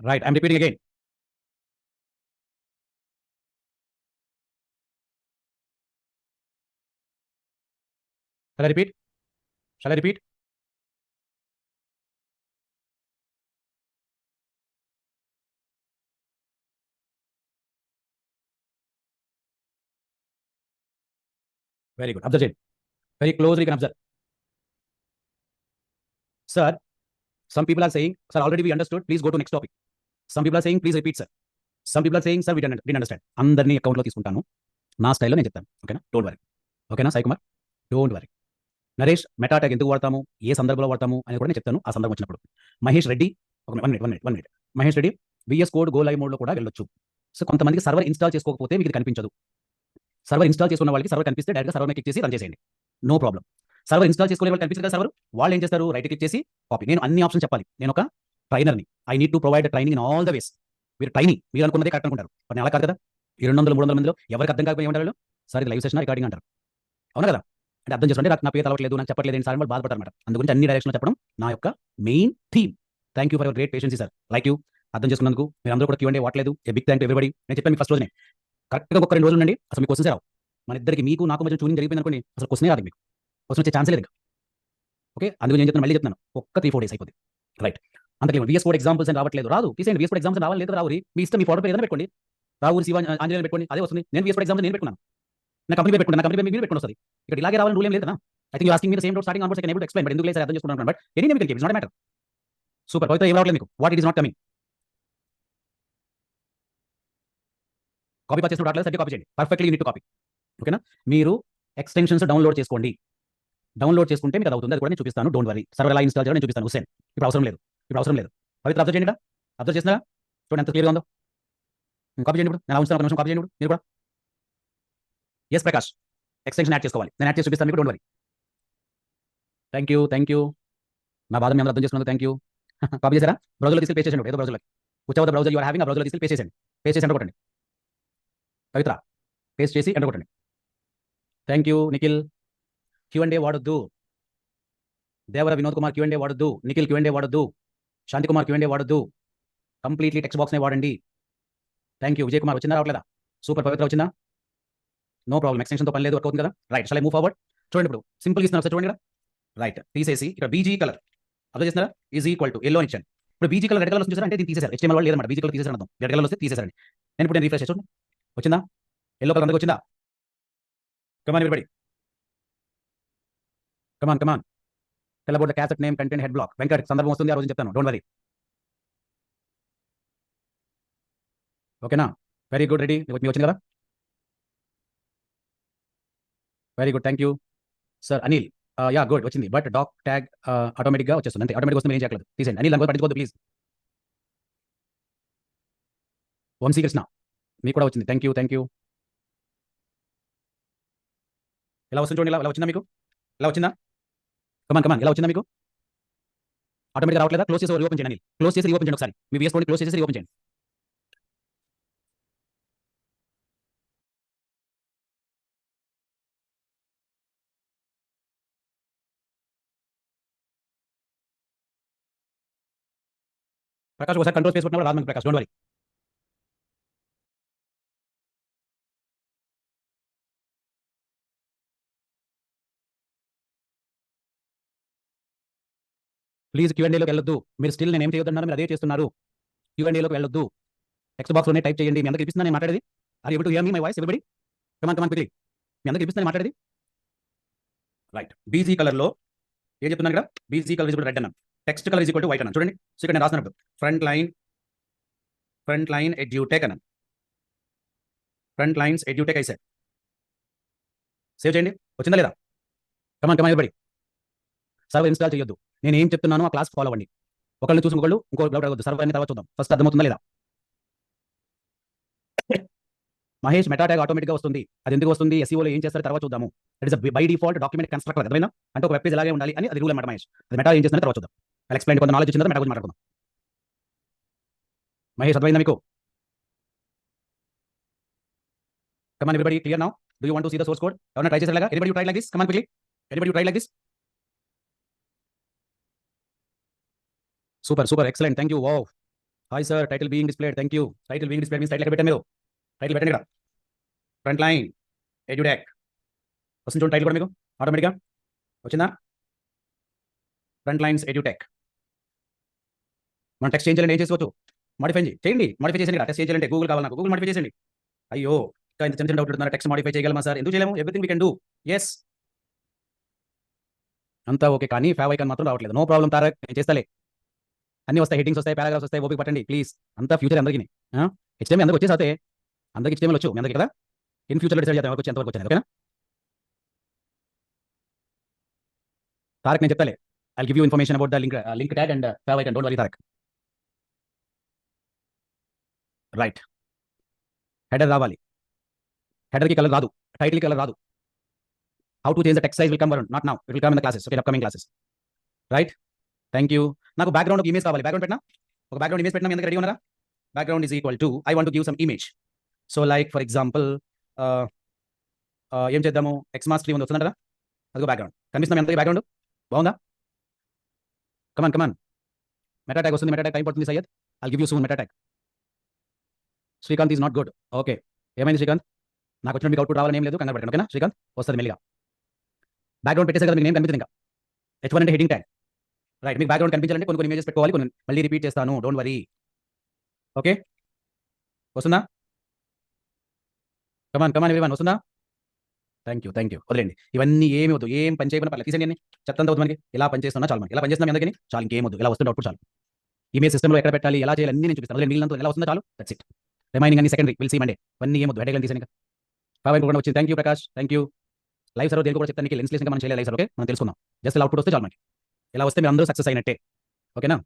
A: Right, I'm repeating again. Shall I repeat? Shall I repeat? Very good. Observe it. Very closely you can observe. Sir, some people are saying, sir, already we understood. Please go to next topic. Some people are saying, please repeat, sir. Some people are saying, sir, we didn't understand. అందరినీ అకౌంట్లో తీసుకుంటాను, నా స్టైల్లో నేను చెప్తాను. ఓకేనా, don't వరీ. ఓకేనా Sai Kumar, don't worry. Naresh, meta tag ఎందుకు వాడతాము, ఏ సందర్భంలో వాడతాము అని కూడా నేను చెప్తాను ఆ సందర్భం వచ్చినప్పుడు. మహేష్ రెడ్డి, ఒక one minute. Mahesh Reddy, VS code go live మోడ్లో కూడా వెళ్ళొచ్చు. సో కొంతమందికి సర్వర్ ఇన్స్టాల్ చేసుకోకపోతే మీకు ఇది కనిపించదు. సర్వర్ ఇన్స్టాల్ చేసుకున్న వాళ్ళకి సర్వర్ కనిపిస్తే డైరెక్ట్గా సర్వర్ మీద క్లిక్ చేసి రన్ చేసేయండి, నో ప్రాబ్లం. సర్వర్ ఇన్స్టాల్ చేసుకునే వాళ్ళు కనిపిస్తుంది కదా సర్వర్, వాళ్ళు ఏం చేస్తారు? రైట్ క్లిక్ చేసి కాపీ. నేను అన్ని ఆప్షన్ చెప్పాలి, నేను ఒక ట్రైనర్ని. I need to provide training in all the ways. మీరు ట్రైనింగ్ మీరు అనుకున్నదే కరెక్ట్ అనుకుంటారు, కానీ అలా కాదు కదా. 200-300 మందిలో ఎవరికి అర్థం కాకపోతే ఏమంటారు? సార్ ఇది లైవ్ సెషన్ రికార్డింగ్ అంటారు, అవునా కదా? అంటే అర్థం చేసుకోండి, నాకు నా పేరు అలవట్లేదు, నాకు చెప్పట్లేదు ఏంటి సార్ అని వాళ్ళు బాధపడతారు అనమాట. అందుగురించి అన్ని డైరెక్షన్లో చెప్పడం నా యొక్క main theme. Thank you for your great patience sir, like you. అర్థం చేసుకున్నందుకు మీరు అందరూ కూడా Q&A వాడలేదు. A big thank to everybody. నేను చెప్పాను మీకు ఫస్ట్ రోజునే, కరెక్ట్గా ఒక 2 రోజులు ఉండండి, అసలు మీకు క్వశ్చన్స్ రావు. మన ఇద్దరికి మీకు నాకు మధ్య ట్యూనింగ్ జరిగిపోయింది అనుకోండి, అసలు క్వశ్చనే రాదు, మీకు క్వశ్చన్ వచ్చే ఛాన్సే లేదు. ఓకే, అందుకని నేను చెప్తాను, మళ్ళీ చెప్తాను, ఒక్క 3-4 డేస్ అయిపోతుంది. రైట్, అంత క్లియర్. VS కోడ్ ఎగ్జాంపుల్స్ అని రావట్లేదు, రాదు, తీసేయండి. VS కోడ్ ఎగ్జామ్స్ రావాలి, లేదు రావు, మీ ఇష్టం. మీ ఫోటో పేరు ఏదైనా పెట్టుకోండి, రావు శివ ఆంజనేయులు పెట్టుకోండి, అదే వస్తుంది. నేను VS కోడ్ ఎగ్జామ్స్ నేను పెట్టుకున్నాను, నా కంపెనీ పేరు పెట్టుకున్నాను, నా కంపెనీ మీరు పెట్టుకుని వస్తుంది. ఇక్కడ ఇలాగే రావాలని రూల్ ఏం లేదు కదా. I think you asking me the same doubt starting onwards. I can able to explain, but ఎందుకు లేదు సార్ అర్థం చేసుకుంటున్నాను. But any name can give, it's not matter. Super. Pavitra ఏం రావట్లేదు మీకు, what it is not coming. Copy paste చేసిన రావట్లేదు, సరిగ్గా కాపీ చేయండి. Perfectly unit to copy. ఓకేనా, మీరు ఎక్స్టెన్షన్స్ డౌన్లోడ్ చేసుకోండి. డౌన్లోడ్ చేసుకుంటే మీకు అది అవుతుంది, అది కూడా నేను చూపిస్తాను, డోంట్ వరీ. సర్వర్ ఎలా ఇన్స్టాల్ చేయాలో నేను చూపిస్తాను. హుసేన్, ఇప్పుడు అవసరం లేదు, ఇప్పుడు అవసరం లేదు. పవిత్ర అబ్జర్వ్ చేయండి, అబ్జర్వ్ చేస్తున్నారా? చూడండి ఎంత క్లియర్గా ఉందో. కాపీ చేయండి ఇప్పుడు, నేను ఉంచుతాను, ఒక నిమిషం కాపీ చేయండి ఇప్పుడు మీరు కూడా. ఎస్ ప్రకాష్, ఎక్స్టెన్షన్ యాడ్ చేసుకోవాలి, నేను యాడ్ చేసి చూపిస్తాను మీకు, డోంట్ వరీ. Thank you. నా బాధ మీ అందరూ అర్థం చేసుకున్నందుకు థ్యాంక్ యూ. కాపీ చేశారా? బ్రౌజర్లో తీసుకెళ్ళి పేస్ట్ చేయండి, ఏదో బ్రౌజర్లో వచ్చే బ్రౌజర్ యూ ఆర్ హ్యావింగ్, ఆ బ్రౌజర్లో తీసుకెళ్ళి పేస్ట్ చేసి ఎంటర్ కొట్టండి. పవిత్ర పేస్ట్ చేసి ఎంటర్ కొట్టండి. Thank you. నిఖిల్, Q&A వాడొద్దు. దేవర వినోద్ కుమార్ Q&A వాడొద్దు. నిఖిల్ Q&A వాడొద్దు. శాంతి కుమార్ Q&A వాడొద్దు. కంప్లీట్లీ టెక్స్ట్ బాక్స్నే వాడండి. Thank you. విజయ్ కుమార్ వచ్చిందా రావట్లేదా? సూపర్. పవిత్ర వచ్చిందా? నో ప్రాబ్లం, ఎక్స్టెన్షన్తో పని లేదు, వర్క్ అవుతుంది కదా. Right, shall I move forward? చూడండి ఇప్పుడు సింపుల్ ఇస్తున్నారు ఒకసారి చూడండి ఇక్కడ. రైట్, తీసేసి ఇక్కడ BG కలర్ అర్థం చేస్తున్నారా? ఈజ్ ఈక్వల్ టు ఎల్లో ఇచ్చాను. ఇప్పుడు BG కలర్ రెడ్ కలర్ చూసారా, అంటే దీన్ని తీసేశారు. HTML వాళ్ళు లేదన్నమాట, BG కలర్ తీసేసారు అర్థం. రెడ్ కలర్ వస్తే తీసేసారండి. నేను ఇప్పుడు రిఫ్రెష్ చేసి చూడండి, వచ్చిందా? ఎల్లో కలర్ అందరికి వచ్చిందా? Come on everybody, come on. Tell about the cassette name, content, head block. Venkat, సందర్భం వస్తుంది, ఆ రోజు చెప్తాను, డోంట్ వరీ. ఓకేనా, వెరీ గుడ్. రెడీ, మీకు వచ్చింది కదా? Very good, thank you sir. Anil, yeah good, వచ్చింది. బట్ డాక్ ట్యాగ్ ఆటోమేటిక్గా వచ్చేస్తుంది, అంతే. ఆటోమేటిక్ వస్తే మీరు ఏం చేయట్లేదు, తీసేయండి. అనిల్ దాని పట్టించుకోవద్దు ప్లీజ్. వంశీ కృష్ణ, మీకు కూడా వచ్చింది, థ్యాంక్ యూ. ఇలా వస్తుంది చూడండి, ఇలా వచ్చిందా మీకు? ఇలా వచ్చిందా? కమాన్, ఇలా వచ్చిందా మీకు? ఆటోమేటిక్గా రావట్లేదా? క్లోజ్ చేసి రీఓపెన్ చేయండి. క్లోజ్ చేసి రీఓపెన్ చేయండి ఒకసారి. మీ VS కోడ్ క్లోజ్ చేసి రీఓపెన్ చేయండి. ప్రకాష్ ఒకసారి కంట్రోల్ స్పేస్ కొట్టినప్పుడు రాదు మనకి ప్రకాష్, డోంట్ వరీ. ప్లీజ్ Q&Aలోకి వెళ్ళొద్దు. మీరు స్టిల్ నేను ఏం చేయొద్దన్నారు, మీరు అదే చేస్తున్నారు. Q&Aలోకి వెళ్ళొద్దు. టెక్స్ట్ బాక్స్‌లోనే టైప్ చేయండి. మీ అందరికి వినిపిస్తుందా నేను మాట్లాడేది? Are you able to hear me my voice everybody? Come on quickly. మీ అందరికి వినిపిస్తుందా నేను మాట్లాడేది? రైట్. బీజీ కలర్‌లో ఏం చెప్తున్నాను ఇక్కడ? BG colour is equal to red అన్నాను. Text colour is equal to white అన్నాను. చూడండి. సో ఇక్కడ నేను రాస్తున్నాను ఫ్రంట్ లైన్ ఎడ్యూటెక్ అన్నాను. ఫ్రంట్ లైన్స్ ఎడ్యూటెక్ ఐసెట్. సేవ్ చేయండి. వచ్చిందా లేదా? కమాన్ ఎవ్రీబడీ. సర్వర్ ఇన్‌స్టాల్ చేయొద్దు. నేను ఏం చెప్తున్నానో ఆ క్లాస్ ఫాలో అవ్వండి. ఒకళ్ళని చూసి ఇంకొకళ్ళు ఇంకో డౌట్ అడగొద్దు. సర్వర్ అన్ని తర్వాత చూద్దాం. ఫస్ట్ అర్థమవుతుందా లేదా? మహేష్ మెటా ట్యాగ్ ఆటోమేటిక్‌గా వస్తుంది. అది ఎందుకు వస్తుంది? ఎస్ఈఓలో ఏం చేస్తారో తర్వాత చూద్దాము. That is by default document constructor. అర్థమైందా? అంటే ఒక వెబ్ పేజ్ ఇలాగే ఉండాలి అని అది రూల్ అన్నమాట మహేష్. అది మెటా ఏం చేస్తుందో తర్వాత చూద్దాం. I will explain. కొంత నాలెడ్జ్ వచ్చిన తర్వాత మెటా గురించి మాట్లాడుకుందాం. మహేష్ అర్థమైందా మీకు? Come on everybody, clear now? Do you want to see the source code? ఎవరైనా ట్రై చేసారా ఇలాగా? Anybody you tried like this? Come on quickly. Anybody you tried like this? Super excellent. Thank you. Wow. Hi sir, title being displayed. Thank you. Title being displayed means title ఎక్కడ పెట్టారు మీరు? Title పెట్టండి ఇక్కడ. Front line edutech వస్తుంది చూడండి. Title కూడా మీకు ఆటోమేటిక్‌గా వచ్చిందా? Front lines edutech. మనం టెక్స్ట్ చేంజ్ చేయాలంటే ఏం చేసుకోవచ్చు? మాడిఫై చేయండి. మాడిఫై చేసేయండి. టెక్స్ట్ చేంజ్ చేయాలంటే గూగుల్ కావాలి నాకు. గూగుల్ మాడిఫై చేసేయండి. అయ్యో! ఇంకా ఇంత చిన్న డౌట్ అడుగుతున్నారు. టెక్స్ట్ మాడిఫై చేయగలమా సార్? ఎందుకు చేయలేము? Everything we can do. Yes. అంతా ఓకే. కానీ ఫేవ్ ఐకాన్ మాత్రం రావట్లేదు. నో ప్రాబ్లమ్ తారక్, నేను చేస్తాలే. అన్నీ వస్తాయి. హెడ్డింగ్స్ వస్తాయి, పారాగ్రాఫ్స్ వస్తాయి. ఓపిక పట్టండి ప్లీజ్. అంతా ఫ్యూచర్ అందరికిని. హెచ్టీఎంఎల్ అందరికి వచ్చేసాతే. అందరికి హెచ్టీఎంఎల్ వచ్చు మీ అందరికి కదా? ఇన్ ఫ్యూచర్‌లో డిసైడ్ చేద్దాం ఎవరికి వచ్చి ఎంతవరకు వచ్చాయి. ఓకేనా? తారక్ నేను చెప్తాలే. I will give you information about the link tag and fav icon. Don't worry Tarak. Right. Header రావాలి. హెడర్‌కి కలర్ రాదు. టైటిల్‌కి కలర్ రాదు. How to change the text size will come Varun. Not now. It will come in the classes. Okay, upcoming classes. Right. Thank you. నాకు background ఒక image కావాలి. Background పెట్టనా? ఒక బ్యాక్‌గ్రౌండ్ ఇమేజ్ పెట్టనా? మీ అందరికి రెడీ ఉన్నారా? Background is equal to I want to give some image. So like for example ఏం చేద్దాము? ఎక్స్‌మాస్ 3 ఉంది వస్తుందంట కదా? అదిగో బ్యాక్‌గ్రౌండ్. కనిపిస్తుందా మీ అందరికి బ్యాక్‌గ్రౌండ్? బాగుందా? కమాన్. మెటా ట్యాగ్ వస్తుంది. మెటా ట్యాగ్ టైం పడుతుంది Syed. I will give you soon meta tag. Srikanth is not good. Okay. ఏమైంది శ్రీకాంత్? నాకు వచ్చిన మీకు అవుట్‌పుట్ రావాలని ఏం లేదు. కంగారు పడకండి. ఓకేనా శ్రీకాంత్? వస్తది మెల్లిగా. బ్యాక్‌గ్రౌండ్ పెట్టేసారు కదా, మీకు నేమ్ కనిపించదు ఇంకా. H1 అంటే హెడ్డింగ్ ట్యాగ్. రైట్. మీకు బ్యాక్‌గ్రౌండ్ కనిపించాలంటే కొన్ని ఇమేజెస్ పెట్టుకోవాలి. కొన్ని మళ్ళీ రిపీట్ చేస్తాను. Don't worry. ఓకే. వస్తుందా? కమాన్ ఎవ్రీవన్ వస్తుందా? Thank you. వదిలేయండి. ఇవన్నీ ఏమి వద్దు. ఏం పని చేయకపోయినా పర్లేదు. తీసేయండి అన్ని. చెత్తంతా వద్దు మనకి. ఇలా పని చేస్తున్నా చాలు మనకి. ఇలా పని చేస్తున్నాం మీ అందరికిని. చాలు ఇంకేం వద్దు. ఇలా వస్తుంది అవుట్‌పుట్ చాలు. ఇమేజ్ సిస్టమ్‌లో ఎక్కడ పెట్టాలి, ఎలా చేయాలి అన్నీ నేను చూపిస్తాను. వదిలేయండి. మిగిలినంత ఎలా వస్తుందో చాలు. That's it. రిమైనింగ్ అన్ని సెకండరీ. Will see Monday. ఇవన్నీ ఏం వద్దు. హెడేక్‌లని తీసేయండి ఇంకా. ఫేవర్ కూడా వచ్చింది. Thank you Prakash. Thank you. Live server దేనికో కూడా చెప్తాను. నీకు లెన్స్ ఇంకా మనం చేయలేదు లైవ్ సర్వర్. ఓకే. మనం తెలుసుకుందాం. జస్ట్ ఇలా అవుట్‌పుట్ వస్తే చాలు మనకి. ఇలా వస్తే మీరు అందరూ సక్సెస్ అయినట్టే. ఓకేనా?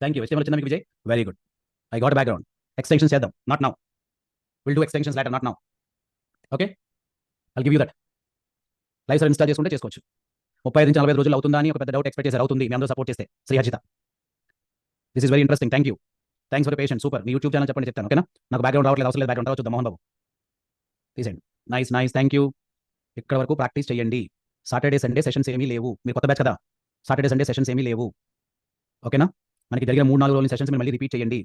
A: Thank you. HTML వచ్చిందా మీకు Vijay? Very good. I got background. Extensions చేద్దాం. Not now. Will do extensions later, not now. Okay. I'll give you that. Live server install చేసుకుంటే చేసుకోవచ్చు. 35-45 రోజుల్లో అవుతుందా అని ఒక పెద్ద డౌట్ ఎక్స్‌పెక్ట్ చేశారు. అవుతుంది. మీ అందరూ సపోర్ట్ చేస్తే. Sriharshita. This is very interesting. Thank you. Thanks for your patience. Super. మీ యూట్యూబ్ ఛానెల్ చెప్పండి చెప్తాను. ఓకేనా? నాకు బ్యాక్‌గ్రౌండ్ రావట్లేదు. అవసరం లేదు బ్యాక్‌గ్రౌండ్. తర్వాత చూద్దాం మోహన్ బాబు. తీసేయండి. నైస్. Thank you. ఇక్కడి వరకు ప్రాక్టీస్ చేయండి. సాటర్‌డే, సండే సెషన్స్ ఏమీ లేవు. మీరు కొత్త బ్యాచ్ కదా! సాటర్‌డే, సండే సెషన్స్ ఏమీ లేవు. ఓకేనా? మనకి జరిగిన 3, 4 రోజుల సెషన్స్ మీరు మళ్ళీ రిపీట్ చేయండి.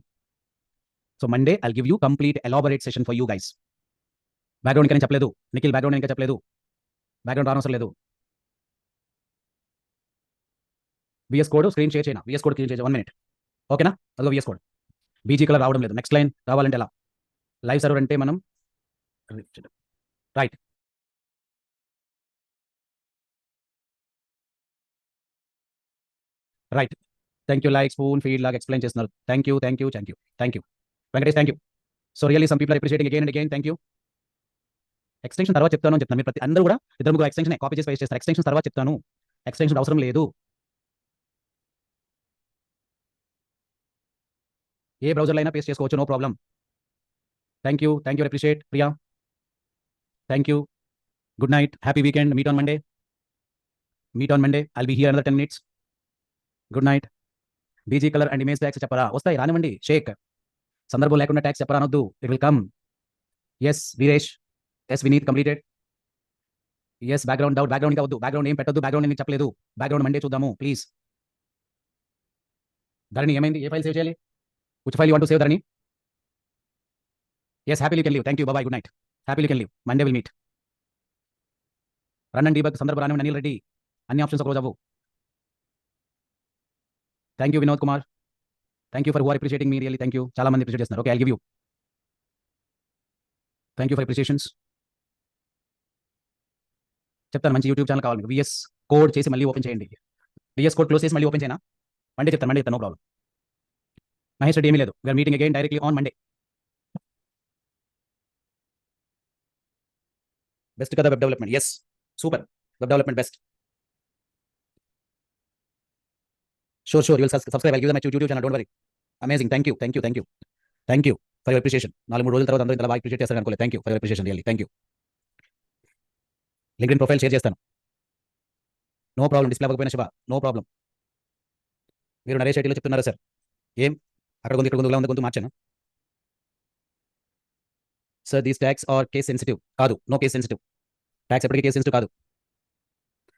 A: So Monday I'll give you complete elaborate session for you guys. Background ఇంకా నేను చెప్పలేదు. నిఖిల్ బ్యాక్‌గ్రౌండ్ ఇంకా చెప్పలేదు. బ్యాక్‌గ్రౌండ్ రానవసరం లేదు. వీఎస్ కోడ్ స్క్రీన్ షేర్ చేయనా? వీఎస్ కోడ్ క్లియర్ చేయి 1 మినిట్. ఓకేనా? అదిగో వీఎస్ కోడ్. బీజీ కలర్ రావడం లేదు. నెక్స్ట్ లైన్ రావాలంటే ఎలా? లైవ్ సర్వర్ అంటే మనం right. Right. Thank you. Like, spoon, feed లాగా ఎక్స్‌ప్లెయిన్ చేస్తున్నారు. Thank you. Venkatesh thank you. So really some people are appreciating again and again. Thank you. Extension తర్వాత చెప్తాను అని చెప్తాను. మీరు అందరూ కూడా ఇద్దరు ముగ్గురు ఎక్స్‌టెన్షనే కాపీ చేసి పేస్ట్ చేస్తారు. ఎక్స్‌టెన్షన్ తర్వాత చెప్తాను. ఎక్స్‌టెన్షన్ అవసరం లేదు. ఏ బ్రౌజర్‌లో అయినా పేస్ట్ చేసుకోవచ్చు. No problem. Thank you. Appreciate Priya. Thank you. Good night. Happy weekend. Meet on Monday. I'll be here another 10 minutes. Good night. BG colour and image tags చెప్పరా? వస్తాయి రానివ్వండి. షేక్. సందర్భం లేకుండా ట్యాగ్స్ చెప్పరా అనొద్దు. It will come. Yes Veeresh. Yes Vineeth completed. Yes background doubt. Background ఇంకా వద్దు. బ్యాక్‌గ్రౌండ్ ఏం పెట్టొద్దు. బ్యాక్‌గ్రౌండ్ నేను చెప్పలేదు. బ్యాక్‌గ్రౌండ్ మండే చూద్దాము ప్లీజ్. ధరణి ఏమైంది? ఏ ఫైల్ సేవ్ చేయాలి? Which file you want to save, Dharani? Yes, happily you can leave. Thank you. Bye-bye. Good night. Happily you can leave. Monday we'll meet. Run and debug సందర్భ రాని అనిల్ రెడ్డి అన్ని options ఒక రోజు అవ్వు. Thank you Vinod Kumar. Thank you for who are appreciating మీ really. Thank you. చాలా మంది appreciate చేస్తున్నారు. Okay, I'll give you. Thank you for appreciations. చెప్తాను, మంచి యూట్యూబ్ ఛానల్ కావాలి మీకు. విఎస్ కోడ్ చేసి మళ్ళీ ఓపెన్ చేయండి. విఎస్ కోడ్ క్లోజ్ చేసి మళ్ళీ ఓపెన్ చేయనా? మండే చెప్తాను, నో ప్రాబ్లం. మహేష్ రెడ్డి ఏమీ లేదు. We're meeting again directly on Monday. Best కదా web development? Yes, super. Web development best. Sure you will subscribe. I'll give my YouTube channel, don't worry. Amazing. Thank you for your appreciation. 4-3 రోజుల తర్వాత అందరూ ఇంత బాగా appreciate చేస్తారని అనుకోలేదు. Thank you for your appreciation really. Thank you. LinkedIn profile share చేస్తాను. No problem. Display అవ్వకపోయినా Shiva, no problem. మీరు నరేష్ ఐటీలో చెప్తున్నారా సార్? ఏం అక్కడ ఇక్కడ గొంతు మార్చాను sir. These tags are case sensitive. కాదు, నో కేస్ సెన్సిటివ్. ట్యాక్స్ ఎప్పటికీ కేస్ సెన్సిటివ్ కాదు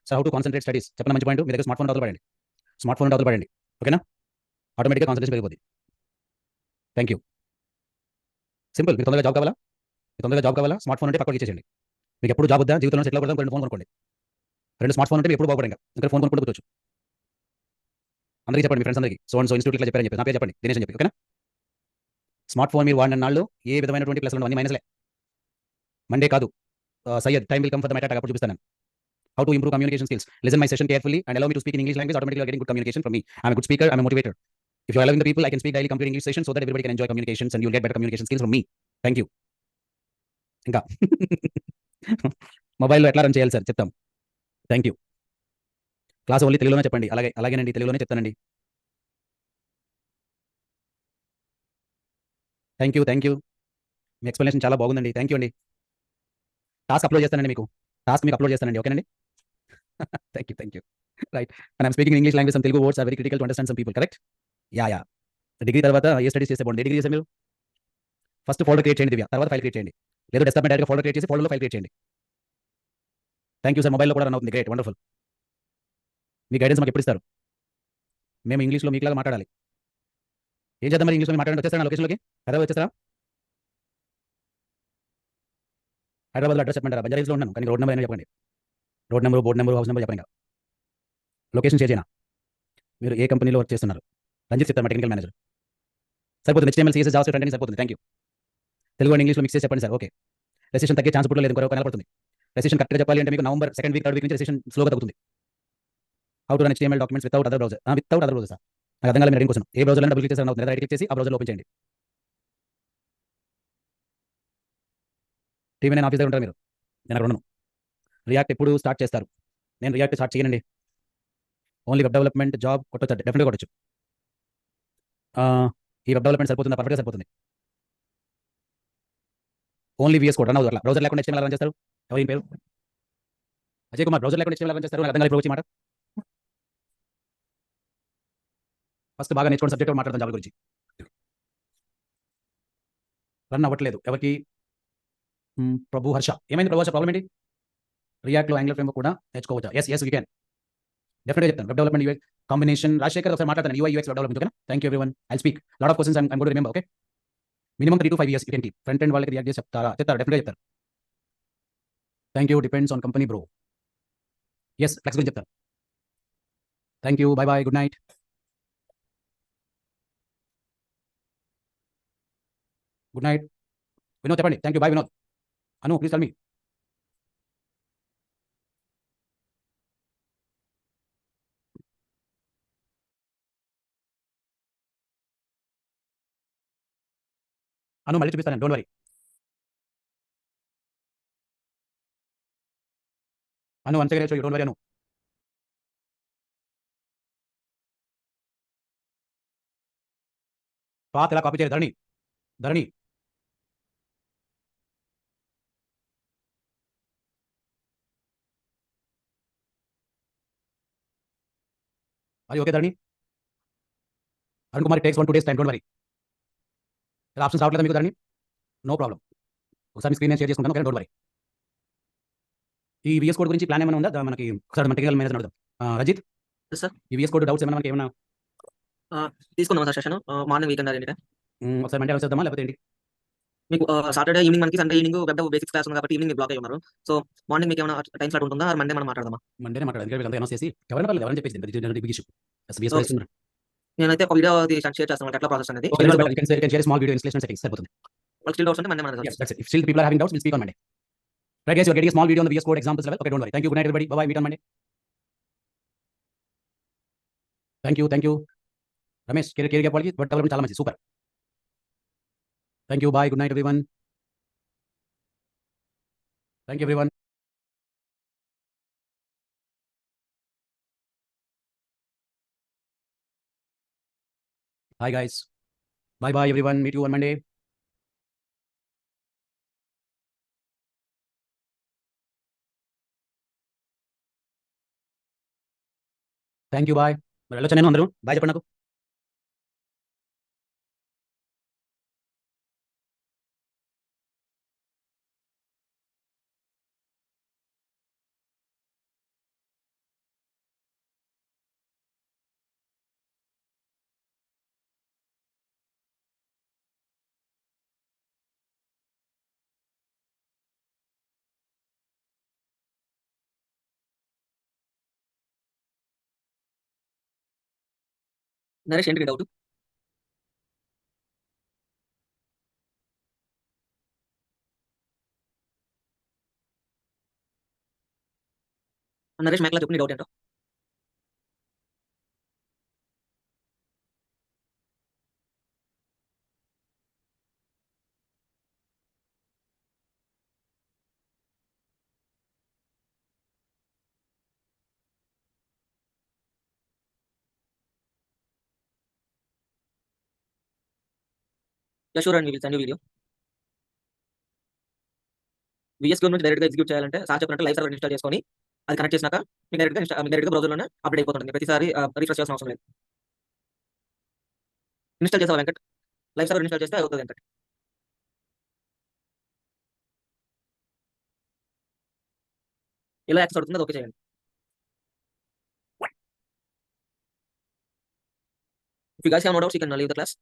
A: sir. How to concentrate studies చెప్పిన మంచి పాయింట్. మీ దగ్గర స్మార్ట్ ఫోన్ అవతల పడండి. ఓకేనా? ఆటోమేటిక్గా కాన్సన్ట్రేషన్ పెరిగిపోతుంది. Thank you. సింపుల్. మీరు తొందరగా జాబ్ కావాలా? స్మార్ట్ ఫోన్ అంటే పక్కకి ఇచ్చేయండి. మీకు ఎప్పుడు జాబ్ వద్దా? జీవితంలో సెటిల్ అవ్వడం 2 ఫోన్ కొనుక్కోండి. 2 స్మార్ట్ ఫోన్ ఉంటే ఎప్పుడు బాగుపడంగా ఇంకా ఫోన్ కొనుక్కుంటూ కూర్చోచ్చు. అందరికీ చెప్పండి, మీ ఫ్రెండ్స్ అందరికీ. సో ఇన్స్టిట్యూట్ ఇట్లా చెప్పారని చెప్పి నా పేరు చెప్పండి, దినేష్ అని చెప్పి. ఓకేనా? స్మార్ట్ ఫోన్ మీరు వాడిన నాళ్ళు ఏ విధమైనటువంటి ప్లస్ ఉండవు, అన్ని మైనస్లే. మండే కాదు, Syed time will come for the matter. అప్పుడు చూపిస్తాను. How to improve communication skills. Listen my session carefully and allow me to speak in English language. Automatically you are getting good communication from me. I'm a good speaker. I'm a motivator. If you are allowing the people, I can speak daily complete English sessions so that everybody can enjoy communications and you'll get better communication skills from me. Thank you. ఇంకా మొబైల్లో ఎట్లా run చేయాలి sir చెప్తాం. Thank you. Class only తెలుగులోనే చెప్పండి. అలాగేనండి, తెలుగులోనే చెప్తానండి. Thank you. మీ ఎక్స్ప్లెనేషన్ చాలా బాగుందండి. థ్యాంక్ యూ అండి. టాస్క్ అప్లోడ్ చేస్తానండి మీకు. ఓకేనండి? Thank you. Right. And I'm speaking English language. Some Telugu words are very critical to understand some people. Correct? Ya. Degree తర్వాత ఏ స్టడీస్ చేస్తే బాగుంది? డిగ్రీ చేస్తే మీరు ఫస్ట్ ఫోల్డర్ క్రియేట్ చేయండి దివ్య, తర్వాత ఫైల్ క్రియేట్ చేయండి. లేదు డెస్క్టాప్ డైరెక్ట్గా ఫోల్డర్ క్రియేట్ చేసి ఫోల్డర్లో ఫైల్ క్రియేట్ చేయండి. Thank you sir. మొబైల్లో కూడా రన్ అవుతుంది. Great, wonderful. మీ గైడెన్స్ మాకు ఎప్పుడు ఇస్తారు? మేము ఇంగ్లీష్లో మీకులాగా మాట్లాడాలి. ఏం చేద్దాం మరి? ఇంగ్లీష్లో మాట్లాడండి. వచ్చేస్తారా లొకేషన్లోకి? హైదరాబాద్ వచ్చేస్తారా? హైదరాబాద్లో అడ్రస్ చెప్పంటారా? బంజారాహిల్స్లో ఉన్నాను, కానీ రోడ్ నెంబర్ అయినా చెప్పండి. Road number, board number, house number చెప్పండి. లొకేషన్ షేర్ చేయనా? మీరు ఏ కంపెనీలో వర్క్ చేస్తున్నారు? రంజిత్ చెప్తారు, మా టెక్నికల్ మేనేజర్. సరిపోతుంది. HTML, CSS, జావాస్క్రిప్ట్ అంటే సరిపోతుంది. Thank you. తెలుగు అండ్ ఇంగ్లీష్లో మిక్స్ చేసి చెప్పండి సార్. ఓకే. రెసిషన్ తగ్గే ఛాన్స్ పుట్టలేదు, ఇంకొక నెల పడుతుంది. రెసిషన్ కరెక్ట్గా చెప్పాలి అంటే మీకు November 2nd week 3rd week నుంచి రెసిషన్ స్లోగా తగ్గుతుంది. How to run HTML documents without other browser. Without other browser sir. నాకు అర్థం కాలేదు మీరు అడిగిన క్వశ్చన్. ఏ బ్రౌజర్లో డబుల్ క్లిక్ చేసి రన్ అవుతుంది, లేదా రైట్ క్లిక్ చేసి ఆ బ్రౌజర్లో ఓపెన్ చేయండి. టీవీ నేను ఆఫీస్ దగ్గర ఉంటారు మీరు, నేను అక్కడ ఉండను. రియాక్ట్ ఎప్పుడు స్టార్ట్ చేస్తారు? నేను రియాక్ట్ స్టార్ట్ చేయనండి. ఓన్లీ వెబ్ డెవలప్మెంట్ జాబ్ కొట్టొచ్చు, డెఫినెట్గా కొట్టచ్చు. ఈ వెబ్ డెవలప్మెంట్ సరిపోతుందా? పర్ఫెక్ట్గా సరిపోతుంది. ఓన్లీ VS కోడ్ రన్ అవుతుంది. అట్లా బ్రౌజర్ లేకుండా HTML రన్ చేస్తారు. ఎవరి పేరు? అజయ్ కుమార్. బ్రౌజర్ లేకుండా HTML రన్ చేస్తారు. నాకు అర్థం కాలేదు ఇప్పుడు వచ్చి మాట. ఫస్ట్ బాగా నేర్చుకోండి, సబ్జెక్ట్ మాట్లాడదాం జాబ్ గురించి. రన్ అవ్వట్లేదు ఎవరికి? ప్రభు హర్ష. ఏమైంది ప్రభు హర్ష? ప్రాబ్లం ఏంటి? రియాక్ట్లో యాంగులర్ ఫ్రేమ్వర్క్ కూడా నేర్చుకోవచ్చా? Yes we can. డెఫినెట్గా చెప్తాను. Web development UI combination. Rajasekhar ఒకసారి మాట్లాడతాను. UI UX web development. ఓకేనా? Thank you everyone. I'll speak lot of questions. I'm going to remember. Okay. Minimum 3 to 5 years you can keep. Front end వాళ్ళకి React చేసి చెప్తారు. డెఫినెట్గా చెప్తారు. Thank you. Depends on company bro. Yes, flex గురించి చెప్తారు. Thank you. Bye. Good night. Vinod చెప్పండి. Thank you. Bye Vinod. Anu please tell మీ. అను మళ్ళీ చూపిస్తాను, don't worry. Anu once again show you, don't worry Anu. Path ఎలా కాపీ చేయాలి? ధరణి అది okay. Dharani Arun Kumar, takes 1-2 days time, don't worry. ఇలా options రావట్లేదు మీకు ధరణి? No problem. ఒకసారి మీ స్క్రీన్ నేను షేర్ చేసుకుంటాను. Okay, don't worry. ఈ VS కోడ్ గురించి ప్లాన్ ఏమైనా ఉందా మనకి? ఒకసారి మన టెక్నికల్ మేనేజర్ అడుగుదాం. రజిత్
B: సార్,
A: ఈ VS కోడ్ డౌట్స్ ఏమైనా మనకి ఏమైనా
B: తీసుకుందాం సార్ సెషన్ మార్నింగ్ వీకెండ్ ఏంటంటే
A: ఒకసారి మండే వచ్చేద్దామా లేకపోతే ఏంటి?
B: మీకు సాటర్డే ఈవినింగ్ మనకి Sunday evening web dev basics class ఉంది కాబట్టి ఈవినింగ్ మీరు బ్లాక్ అయ్యి ఉన్నారు. సో మార్నింగ్ మీకు ఏమైనా టైం స్లాట్ ఉంటుందా? మండే మనం మాట్లాడదామా?
A: మండేనే మాట్లాడాలి. ఎందుకంటే వీళ్ళంతా అనౌన్స్ చేసి ఎవరైనా పర్లేదు ఎవరైనా చెప్పేసి బిగ్ ఇష్యూ. బిఎస్
B: సో
A: ఇస్తున్నారు.
B: నేనైతే ఒక వీడియో షేర్ చేస్తాను ఎట్లా ప్రాసెస్ అనేది.
A: Okay, you can share a small video installation settings సరిపోతుంది.
B: వాళ్ళకి స్టిల్ డౌట్స్ ఉంటే మండే మనం
A: Yes, that's it. If still people are having doubts, we'll speak on Monday. Right, guys, you're getting a small video on the VS Code examples level. Okay, don't worry. Thank you. Good night, everybody. Bye-bye. Meet on Monday. Thank you. Ramesh, career gap వాళ్ళకి work development చాలా మంచిది. Super. Thank you. Bye. Good night everyone. Thank you everyone. Hi guys. Bye everyone. Meet you on Monday. Thank you. Bye. మరి వెళ్ళొచ్చా నేను? అందరూ bye చెప్పండి నాకు.
B: నరేష్ ఏంటి డౌట్? నరేష్ మైక్లా చెప్పు నీ డౌట్ ఏంటో. షూర్ అండి, will send you video. VS Code నుంచి డైరెక్ట్గా ఎగ్జిక్యూట్ చేయాలంటే సార్ చెప్పినట్టు లైవ్ సర్వర్ ఇన్స్టాల్ చేసుకొని అది కనెక్ట్ చేసినాక మీకు డైరెక్ట్గా బ్రౌజర్లోనే అప్డేట్ అయిపోతుంది. ప్రతిసారి రిఫ్రెష్ చేయాల్సిన అవసరం లేదు. ఇన్స్టాల్ చేసావా వెంకట్? లైవ్ సర్వర్ ఇన్స్టాల్ చేస్తే అవుతుంది వెంకట్. ఇలా యాక్సెస్ అవుతుంది, అది ఓకే చేయండి. If you guys have no doubts, you can leave the class.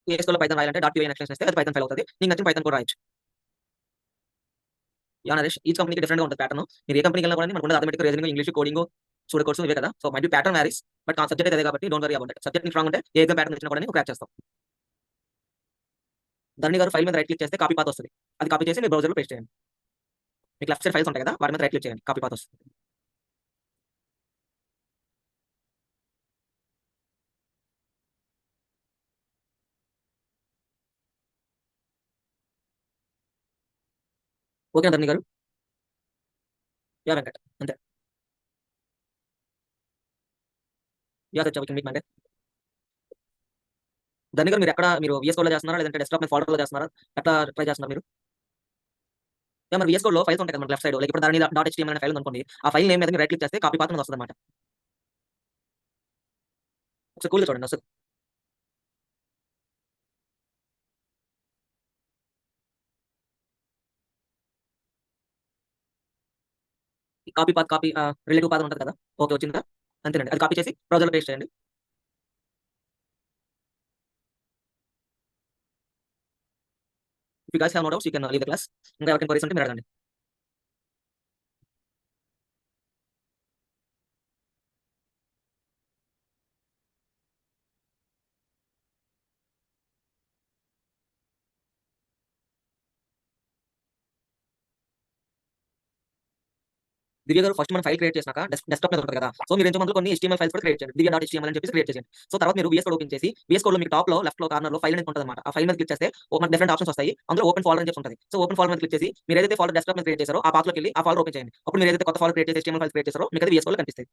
B: VS Code లో పైథాన్ రాయాలంటే .py ఎక్స్టెన్షన్ ఇస్తే అది పైథాన్ ఫైల్ అవుతుంది. నీకు నచ్చిన పైథాన్ కూడా రాయొచ్చు. యా నరేష్, ఈచ్ కంపెనీకి డిఫరెంట్గా ఉంటుంది ప్యాటర్న్. మీరు ఏ కంపెనీకి వెళ్ళినా కూడా మనకు automatic reasoning, English, coding, student course ఇవే కదా. So might be pattern varies, but subject అయితే అదే కాబట్టి don't worry about it. Subject strong ఉంటే ఏ ఎగ్జామ్ ప్యాటర్న్ ఇచ్చినా కూడా క్రాక్ చేస్తాం. ధరణి గారు ఫైల్ మీద రైట్ క్లిక్ చేస్తే కాపీ పాత్ వస్తుంది. అది కాపీ చేసి మీ బ్రౌజర్లో పేస్ట్ చేయండి. మీకు లెఫ్ట్ సైడ్ ఫైల్స్ ఉంటాయి కదా, వాటి మీద రైట్ క్లిక్ చేయండి, కాపీ పాత్ వస్తుంది. ఓకే ధరణి గారు. యా వెంకట్, అంతే. యా సచ్చా, మీట్ మండే. ధరణి గారు, మీరు VS Code లో చేస్తున్నారా లేదంటే డెస్క్టాప్ మీద ఫోల్డర్లో చేస్తున్నారా? ఎట్లా ట్రై చేస్తున్నారు మీరు? యా, మరి VS Code లో ఫైల్స్ ఉంటాయి కదా లెఫ్ట్ సైడ్, లైక్ ఇప్పుడు ధరణి .html అనే ఫైల్ అనుకోండి. ఆ ఫైల్ నేమ్ మీద మీరు రైట్ క్లిక్ చేస్తే కాపీ పాత్ వస్తుంది అనమాట. ఒకసారి కూల్గా చూడండి వస్తుంది. Copy path, copy relative path ఉంటుంది కదా, ఓకే వచ్చిందా? అంతేనండి, అది కాపీ చేసి బ్రౌజర్లో పేస్ట్ చేయండి. If you guys have no doubts, you can leave the class. ఇంకా ఎవరికైనా క్వరీస్ ఉంటే మీరు అడగండి. దివ్య గారు, ఫస్ట్ మనం ఫైల్ క్రియేట్ చేసినాక డెస్క్టాప్ మీద ఉంటుంది కదా, సో మీరు ఎంతో కొన్ని HTML ఫైల్స్ కూడా క్రియేట్ చేయండి. దివ్య.html అని చెప్పి క్రియేట్ చేయండి. సో తర్వాత మీరు VS Code ఓపెన్ చేసి VS Code లో మీకు టాప్ లో లెఫ్ట్ లో కార్నర్ లో ఫైల్ అనేది ఉంటుంది అనమాట. ఆ ఫైల్ మీద క్లిక్ చేస్తే మనకు డిఫరెంట్ ఆప్షన్స్ వస్తాయి. అందులో ఓపెన్ ఫోల్డర్ అని చెప్పి ఉంటుంది. సో ఓపెన్ ఫోల్డర్ మీద క్లిక్ చేసి మీరు ఏదైతే ఫోల్డర్ డెస్క్టాప్ మీద క్రియేట్ చేశారో ఆ పాత్ లోకి వెళ్ళి ఆ ఫోల్డర్ ఓపెన్ చేయండి. అప్పుడు మీరు ఏదైతే కొత్త ఫోల్డర్ క్రియేట్ చేసి HTML ఫైల్ క్రియేట్ చేశారో మీకు అది VS Code లో కనిపిస్తుంది.